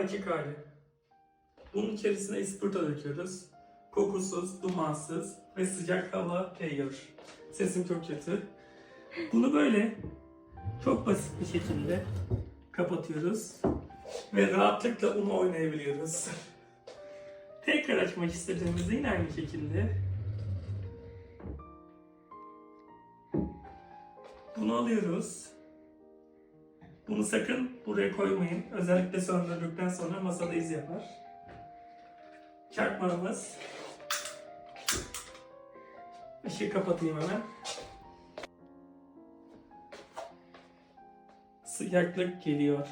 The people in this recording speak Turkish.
açık hali. Bunun içerisine ispirto döküyoruz. Kokusuz, dumansız ve sıcak hava yayıyor. Sesim çok kötü. Bunu böyle çok basit bir şekilde kapatıyoruz. Ve rahatlıkla unu oynayabiliyoruz. Tekrar açmak istediğimizde yine aynı şekilde bunu alıyoruz. Bunu sakın buraya koymayın. Özellikle söndürdükten sonra masada iz yapar. Çakmağımız. Işığı kapatayım hemen. Sıcaklık geliyor.